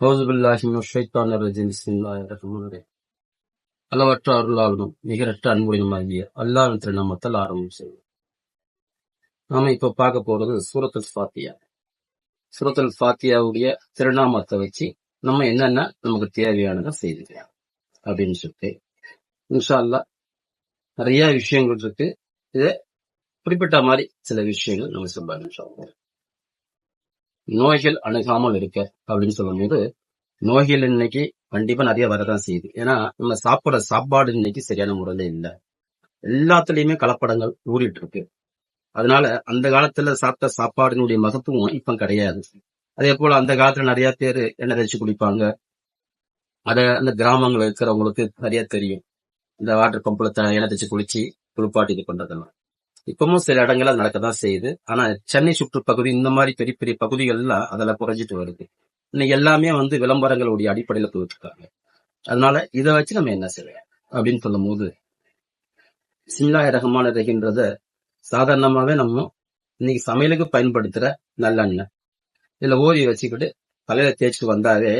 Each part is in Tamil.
அவுது பில்லாஹி மினஷ் ஷைத்தானிர் ரஜீம். பிஸ்மில்லாஹிர் ரஹ்மானிர் ரஹீம். அளவற்ற அருளாளனும் நிகரற்ற அன்புடையனுமாகிய அல்லாஹ்வின் திருநாமத்தால் ஆரம்பம் செய்வோம். நாம இப்ப பார்க்க போறது சூரத்துல் ஃபாத்தியா. சூரத்துல் ஃபாத்தியாவுடைய திருநாமத்தை வச்சு நம்ம என்னென்ன நமக்கு தேவையானதை செய்துக்கலாம் அப்படின்னு சொல்லிட்டு இன்ஷா அல்லாஹ் நிறைய விஷயங்கள் இருக்கு. இத குறிப்பிட்ட மாதிரி சில விஷயங்கள் நம்ம சொல்லுவாங்க. இன்ஷா அல்லாஹ் நோய்கள் அணுகாமல் இருக்க அப்படின்னு சொல்லும் போது நோய்கள் இன்னைக்கு கண்டிப்பா நிறைய வரதான் செய்யுது. ஏன்னா நம்ம சாப்பிடுற சாப்பாடு இன்னைக்கு சரியான முறையில இல்ல. எல்லாத்துலயுமே கலப்படங்கள் ஊறிட்டு இருக்கு. அதனால அந்த காலத்துல சாப்பிட்ட சாப்பாடினுடைய மகத்துவம் இப்ப கிடையாது. அதே போல அந்த காலத்துல நிறைய பேர் எண்ணெய் தேய்ச்சி குளிப்பாங்க. அந்த கிராமங்கள்ல இருக்கிறவங்களுக்கு நிறைய தெரியும். இந்த வாட்டர் பம்புல எண்ணெய் தேய்ச்சி குளிச்சு குளிப்பாட்டி இது பண்றதெல்லாம் இப்பவும் சில இடங்கள்ல நடக்கதான் செய்யுது. ஆனா சென்னை சுற்றுப்பகுதி இந்த மாதிரி பெரிய பெரிய பகுதிகள்லாம் அதெல்லாம் குறைஞ்சிட்டு வருது. இன்னைக்கு எல்லாமே விளம்பரங்களுடைய அடிப்படையில போயிட்டு இருக்காங்க. அதனால இதை வச்சு நம்ம என்ன செய்யலாம் அப்படின்னு சொல்லும் போது பிஸ்மில்லாஹிர் ரஹ்மானிர் ரஹீம்ன்றத சாதாரணமாவே நம்ம இன்னைக்கு சமையலுக்கு பயன்படுத்துற நல்லெண்ணெய் இதுல ஓதி வச்சுக்கிட்டு தலையில தேய்ச்சிட்டு வந்தாவே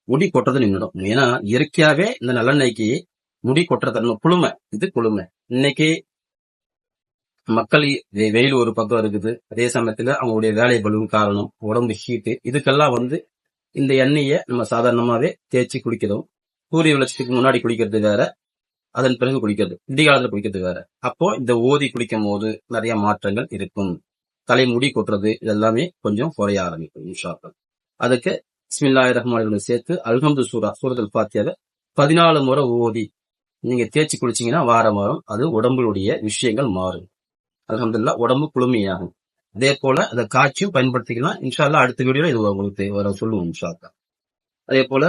முடி கொட்டுறது நின்றுடும். ஏன்னா இயற்கையாவே இந்த நல்லெண்ணெய்க்கு முடி கொட்டுறது குளுமை. இது குளுமை. இன்னைக்கு மக்கள் வெயில் ஒரு பக்கம் இருக்குது. அதே சமயத்துல அவங்களுடைய வேலை பலுவும் காரணம் உடம்பு ஹீட்டு இதுக்கெல்லாம் இந்த எண்ணெயை நம்ம சாதாரணமாவே தேய்ச்சி குளிக்கிறோம். சூரிய வெளிச்சத்துக்கு முன்னாடி குளிக்கிறது வேற, அதன் பிறகு குளிக்கிறது விடிகாலத்துல குளிக்கிறது வேற. அப்போ இந்த ஓதி குளிக்கும் போது நிறைய மாற்றங்கள் இருக்கும். தலைமுடி கொட்டுறது இதெல்லாமே கொஞ்சம் குறைய ஆரம்பிக்கும் இன்ஷா அல்லாஹ். அதுக்கு பிஸ்மில்லாஹிர் ரஹ்மானிர் ரஹீம் சேர்த்து அல்ஹம்து சூரத்துல் ஃபாத்தியாவை 14 முறை ஓதி நீங்க தேய்ச்சி குளிச்சீங்கன்னா வாரம் அது உடம்புடைய விஷயங்கள் மாறும். அல்ஹம்துலில்லாஹ் உடம்பு குளுமையாகும். அதே போல அதை காய்ச்சியும் பயன்படுத்திக்கலாம். இன்ஷா அல்லாஹ் அடுத்த வீடியோல இது உங்களுக்கு வர சொல்லுவோம் இன்ஷா அல்லாஹ். அதே போல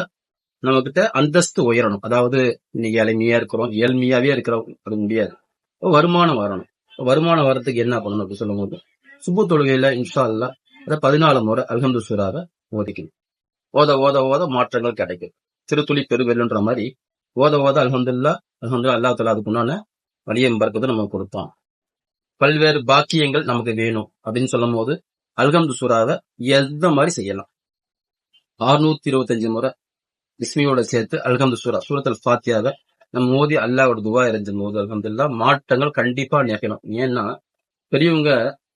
நம்ம கிட்ட அந்தஸ்து உயரணும். அதாவது இன்னைக்கு எளிமையா இருக்கிறோம், ஏழ்மையாவே இருக்கிறோம், அது முடியாது. வருமானம் வரணும். வருமானம் வரத்துக்கு என்ன பண்ணணும் அப்படின்னு சொல்லும் போது சுபு தொழுகையில இன்ஷா அல்லாஹ் அதை 14 முறை அல்ஹம்து சூராவை ஓதிக்கணும். ஓத ஓத ஓத மாற்றங்கள் கிடைக்கும். திருத்துளி பெருவெல்லுன்ற மாதிரி ஓத ஓத அல்ஹம்துலில்லாஹ் அல்லாஹ் தஆலா அதுக்கு உண்டான வலியம் பறக்கத்தை நமக்கு கொடுப்பான். பல்வேறு பாக்கியங்கள் நமக்கு வேணும் அப்படின்னு சொல்லும் போது அல்ஹம்து சூராவை எந்த மாதிரி செய்யலாம். 625 முறை பிஸ்மியோட சேர்த்து அல்ஹம்து சூரத்துல் ஃபாத்தியாவை நம்ம ஓதி அல்லாஹ்வோட துவா இறைஞ்சும் போது அல்ஹம்துலில்லாஹ் மாற்றங்கள் கண்டிப்பா நிகழும். ஏன்னா பெரியவங்க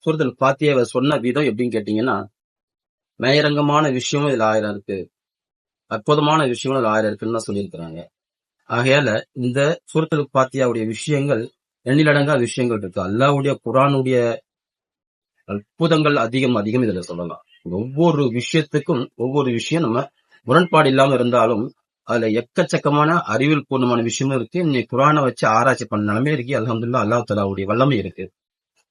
சூரத்துல் ஃபாத்தியாவை சொன்ன விதம் எப்படின்னு கேட்டீங்கன்னா, மேயரங்கமான விஷயமும் இதுல 1000 இருக்கு, அற்புதமான விஷயங்களும் இதுல 1000 இருக்குன்னு தான் சொல்லியிருக்கிறாங்க. ஆகையால இந்த சூரத்துல் ஃபாத்தியாவுடைய விஷயங்கள் எண்ணிலடங்கா விஷயங்கள் இருக்கு. அல்லாஹ்வுடைய குர்ஆனுடைய அற்புதங்கள் அதிகம் அதிகம் இதுல சொல்லலாம். ஒவ்வொரு விஷயத்துக்கும் ஒவ்வொரு விஷயம் நம்ம முரண்பாடு இல்லாம இருந்தாலும் அதுல எக்கச்சக்கமான அறிவியல் பூர்ணமான விஷயமும் இருக்கு. இன்னைக்கு குர்ஆனை வச்சு ஆராய்ச்சி பண்ண நிலைமை இருக்கு. அல்ஹம்துலில்லாஹ் அல்லாஹ் தஆலாவுடைய வல்லமை இருக்கு.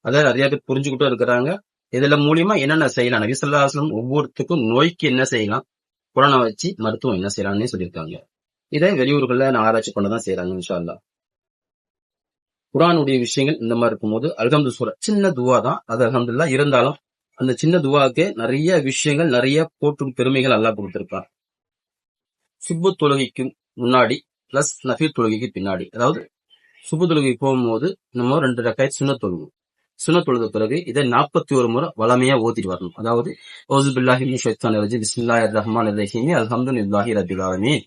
அதை நிறைய பேர் புரிஞ்சுக்கிட்டும் இருக்கிறாங்க. இதுல மூலியமா என்னென்ன செய்யலாம், நபி ஸல்லல்லாஹு அலைஹி வஸல்லம் ஒவ்வொருத்துக்கும் நோய்க்கு என்ன செய்யலாம், குர்ஆனை வச்சு மருத்துவம் என்ன செய்யலாம்னு சொல்லியிருக்காங்க. இதை வெளியூர்கள்ல ஆராய்ச்சி பண்ணதான் செய்யறாங்க இன்ஷா அல்லாஹ். குர்ஆனுடைய விஷயங்கள் இந்த மாதிரி இருக்கும்போது அல்ஹம்து சூரா சின்ன துவா தான் அது அல்ஹம்துலில்லாஹ். இருந்தாலும் அந்த சின்ன துவாவுக்கு நிறைய விஷயங்கள் நிறைய போற்றும் பெருமைகள் அல்லாஹ் கொடுத்திருப்பார். சுப்பு தொழுகைக்கு முன்னாடி பிளஸ் நஃபில் தொழுகைக்கு பின்னாடி, அதாவது சுப்பு தொழுகைக்கு போகும்போது நம்ம 2 ரக்காத் சுன்னத் தொழுவோம். சுன்னத் தொழுத பிறகு இதை 41 முறை வளமையா ஓதிட்டு வரணும். அதாவது அஊது பில்லாஹி மினஷ் ஷைத்தானிர் ரஜீம். பிஸ்மில்லாஹிர் ரஹ்மானிர் ரஹீம். அல்ஹம்துலில்லாஹி ரப்பில் ஆலமீன்.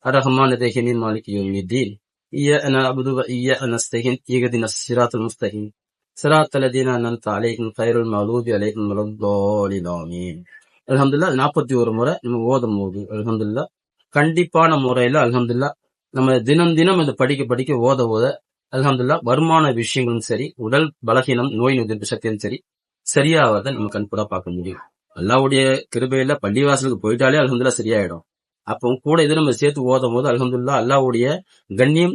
அர்ரஹ்மானிர் ரஹீம் மாலிகி யௌமித்தீன். இய்யாக நஅபுது வ இய்யாக நஸ்தஈன். இஹ்தினஸ் ஸிராத்தல் முஸ்தகீம். ஸிராத்தல் லதீன அன்அம்த அலைஹிம் கைருல் மக்லூபி அலைஹிம் வலத்தாலின். ஆமீன். அல்ஹம்துலில்லாஹ் 41 முறை நம்ம ஓதும் போது அல்ஹம்துலில்லாஹ் கண்டிப்பான முறையில அல்ஹம்துலில்லாஹ் நம்ம தினம் தினம் இதை படிக்க ஓத அல்ஹம்துலில்லாஹ் வருமான விஷயங்களும் சரி, உடல் பலகீனம், நோய் எதிர்ப்பு சக்தியும் சரி சரியாவதை நம்ம கண்கூடா பார்க்க முடியும். அல்லாஹ்வுடைய கிருபையில பள்ளிவாசலுக்கு போயிட்டாலே அல்ஹம்துலில்லாஹ் சரியாயிடும். அப்போ கூட இது நம்ம சேர்த்து ஓதும் போது அல்ஹம்துலில்லாஹ் அல்லாஹ்வுடைய கண்ணியம்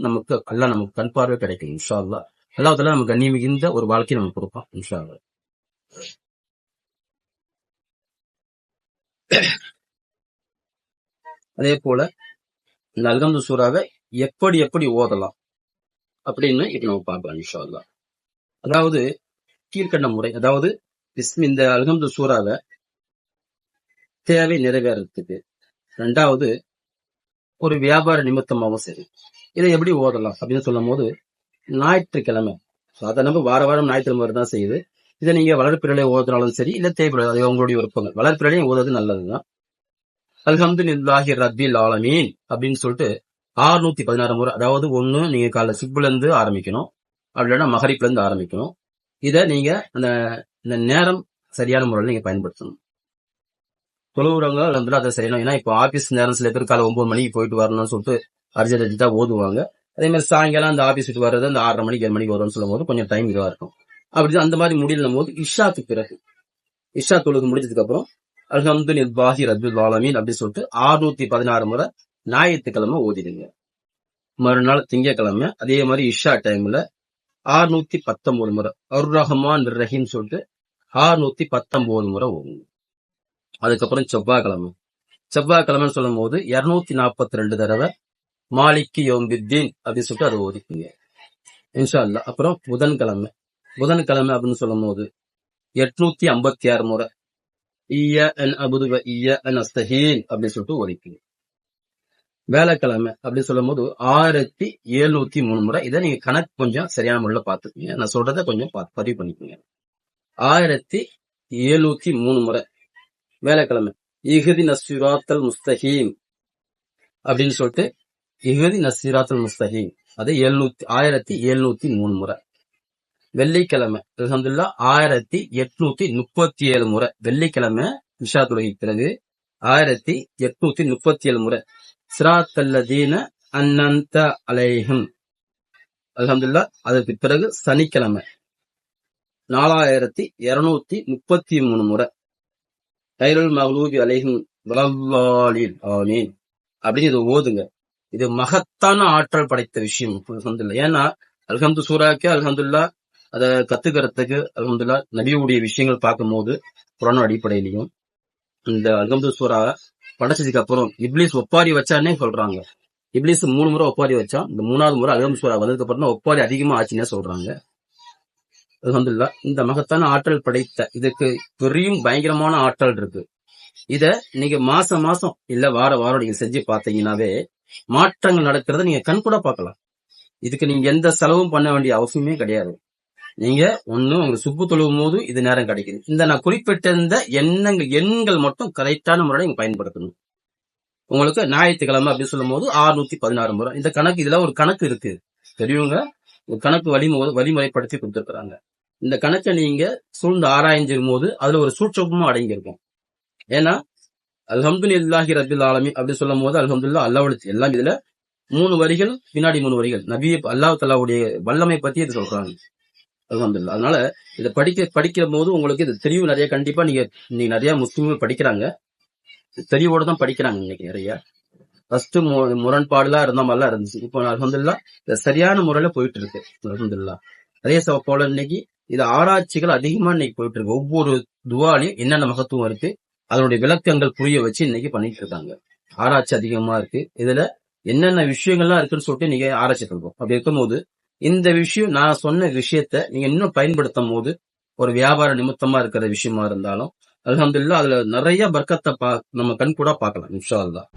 அல்லாஹ் நமக்கு கண் பார்வை கிடைக்கும் இன்ஷா அல்லாஹ். அல்லாஹ் தஆலா நம்ம கண்ணியம் மிகுந்த ஒரு வாழ்க்கையை நமக்கு கொடுப்பான் இன்ஷா அல்லாஹ். அதே போல இந்த அல்ஹம்து சூராவை எப்படி ஓதலாம் அப்படின்னு இப்ப நம்ம பார்க்கலாம் இன்ஷா அல்லாஹ். அதாவது கீழ்கண்ட முறை, அதாவது இந்த அல்ஹம்து சூராவை தேவை நிறைவேறதுக்கு, 2வது ஒரு வியாபார நிமித்தமாகவும் சரி இதை எப்படி ஓதலாம் அப்படின்னு சொல்லும் போது ஞாயிற்றுக்கிழமை சாதாரண வாரம் ஞாயிற்றுக்கிழமை தான் செய்யுது. இதை நீங்க வளர்ப்பிரலை ஓதுனாலும் சரி, இல்ல தேய்பிரலை, அது உங்களுடைய விருப்பங்கள். வளர்ப்பிரலையும் ஓதுறது நல்லதுதான். அல்ஹம்துலில்லாஹி ரப்பில் ஆலமீன் அப்படின்னு சொல்லிட்டு 616 முறை. அதாவது ஒண்ணு நீங்க காலைல சுப்புல இருந்து ஆரம்பிக்கணும், அப்படி இல்லைன்னா மகரிப்ல இருந்து ஆரம்பிக்கணும். இதை நீங்க இந்த நேரம் சரியான முறையில் நீங்க பயன்படுத்தணும். தொழுவுறவங்க அல்ஹம்துலில்லாஹ் அதை செய்யணும். ஏன்னா இப்போ ஆபீஸ் நேரம் சில பேர் காலை 9 மணிக்கு போயிட்டு வரணும்னு சொல்லிட்டு அர்ஜென்ட்டா ஓதுவாங்க. அதே மாதிரி சாயங்காலம் அந்த ஆபீஸ் விட்டு வர்றது அந்த 6:30 மணிக்கு 7 மணிக்கு வரும்னு சொல்லும் போது கொஞ்சம் டைம் இதுவா இருக்கும். அப்படி அந்த மாதிரி முடியலும் போது இஷாக்கு பிறகு இஷா தொழுகு முடிஞ்சதுக்கு அப்புறம் அல்ஹம்துலில்லாஹி ரப்பில் ஆலமீன் அப்படி சொல்லிட்டு 616 முறை ஞாயிற்றுக்கிழமை ஓதிடுங்க. மறுநாள் திங்கக்கிழமை அதே மாதிரி இஷா டைம்ல 619 முறை அர் ரஹ்மான் ரஹீம் சொல்லிட்டு 619 முறை ஓதுங்க. அதுக்கப்புறம் செவ்வாய்க்கிழமைன்னு சொல்லும் போது 242 தடவை மாலிக்கு யௌமித்தீன் அப்படின்னு சொல்லிட்டு அதை ஓதிக்குங்க இன்ஷா அல்லாஹ். அப்புறம் புதன்கிழமை அப்படின்னு சொல்லும் போது 856 முறை இய்யான் அபுது வ இய்யான் நஸ்தஈன் அப்படின்னு சொல்லிட்டு ஓதிக்குங்க. வேலைக்கிழமை அப்படின்னு சொல்லும் போது 1703 முறை. இதை நீங்க கணக்கு கொஞ்சம் சரியான முறையில் பார்த்துக்கீங்க. நான் சொல்றதை கொஞ்சம் பதிவு பண்ணிக்கோங்க. 1703 முறை வேலைக்கிழமை இஹ்தின ஸிராத்தல் முஸ்தகீம் அப்படின்னு சொல்லிட்டு இஹ்தின ஸிராத்தல் முஸ்தகீம் அது 1703 முறை. வெள்ளிக்கிழமை அல்ஹம்துலில்லாஹ் 1837 முறை. வெள்ளிக்கிழமை இஷா தொழுகைக்கு பிறகு 1837 முறை சிராத்தல்லதீன அன்அம்த அலைஹிம் அல்ஹம்துலில்லாஹ். அதற்கு பிறகு சனிக்கிழமை 4233 முறை கைருல் மக்லூபி அலைஹிம் வலல்லாலின் ஆமீன் அப்படின்னு இது ஓதுங்க. இது மகத்தான ஆற்றல் படைத்த விஷயம் அல்ஹம்துலில்லாஹ். ஏன்னா அல்ஹம்து சூராக்கே அல்ஹம்துலில்லாஹ் அதை கத்துக்கிறதுக்கு அல்ஹம்துலில்லாஹ் நபியுடைய விஷயங்கள் பார்க்கும்போது குர்ஆன் அடிப்படையிலையும் இந்த அல்ஹம்து சூரா படைச்சதுக்கு அப்புறம் இப்லீஸ் ஒப்பாரி வச்சானே சொல்றாங்க. இப்லீஸ் 3 முறை ஒப்பாரி வச்சான். இந்த 3வது முறை அல்ஹம்து சூரா வந்ததுக்கு அப்புறம் தான் ஒப்பாரி அதிகமா ஆச்சுன்னே சொல்றாங்க. அல்ஹம்துலில்லாஹ் இந்த மகத்தான ஆற்றல் படைத்த இதுக்கு பெரிய பயங்கரமான ஆற்றல் இருக்கு. இத நீங்க மாசம் இல்ல வாரம் நீங்க செஞ்சு பார்த்தீங்கன்னாவே மாற்றங்கள் நடக்கிறத நீங்க கண் கூட பார்க்கலாம். இதுக்கு நீங்க எந்த செலவும் பண்ண வேண்டிய அவசியமே கிடையாது. நீங்க ஒண்ணு உங்க சுப்பு தொழுவும் போது இது நேரம் கிடைக்குது. இந்த நான் குறிப்பிட்ட இந்த எண்கள் மட்டும் கரெக்டான முறையில் நீங்க பயன்படுத்தணும். உங்களுக்கு ஞாயிற்றுக்கிழமை அப்படின்னு சொல்லும் போது 616 முறை. இந்த கணக்கு இதுல ஒரு கணக்கு இருக்கு. பெரியவங்க ஒரு கணக்கு வழிமுறைப்படுத்தி கொடுத்திருக்கிறாங்க. இந்த கணக்கை நீங்க சூழ்ந்து ஆராய்ஞ்சிரும் போது அதுல ஒரு சூட்சமும் அடங்கியிருக்கும். ஏன்னா அல்ஹம்துலில்லாஹி ரப்பில் ஆலமீன் அப்படி சொல்லும் போது அல்ஹம்துலில்லாஹ் அல்லாஹ்வுடைய எல்லாம் இதுல 3 வரிகள் பின்னாடி 3 வரிகள் நபி அல்லாஹ் தஆலாவுடைய வல்லமை பத்தி இது சொல்றாங்க. அல்ஹம்துலில்லாஹ். அதனால இதை படிக்கிற போது உங்களுக்கு இது தெரியும். நிறைய கண்டிப்பா நீங்க நிறைய முஸ்லிம்கள் படிக்கிறாங்க, தெளிவோட தான் படிக்கிறாங்க. இன்னைக்கு நிறைய ஃபர்ஸ்ட் முரண்பாடுலாம் இருந்த மாதிரிலாம் இருந்துச்சு. இப்போ அல்ஹம்துலில்லாஹ் இது சரியான முறையில போயிட்டு இருக்கு. அல்ஹம்துலில்லாஹ். அதே போல இன்னைக்கு இது ஆராய்ச்சிகள் அதிகமா இன்னைக்கு போயிட்டு இருக்கு. ஒவ்வொரு துவாலையும் என்னென்ன மகத்துவம் இருக்கு அதனுடைய விளக்கங்கள் புரிய வச்சு இன்னைக்கு பண்ணிட்டு இருக்காங்க. ஆராய்ச்சி அதிகமா இருக்கு. இதுல என்னென்ன விஷயங்கள்லாம் இருக்குன்னு சொல்லிட்டு நீங்க ஆராய்ச்சி பண்ணுவோம். அப்படி இருக்கும்போது இந்த விஷயம் நான் சொன்ன விஷயத்த நீங்க இன்னும் பயன்படுத்தும் போது ஒரு வியாபார நிமித்தமா இருக்கிற விஷயமா இருந்தாலும் அல்ஹம்துலில்லாஹ் அதுல நிறைய பர்க்கத்தை நம்ம கண் கூட பார்க்கலாம் இன்ஷா அல்லாஹ்.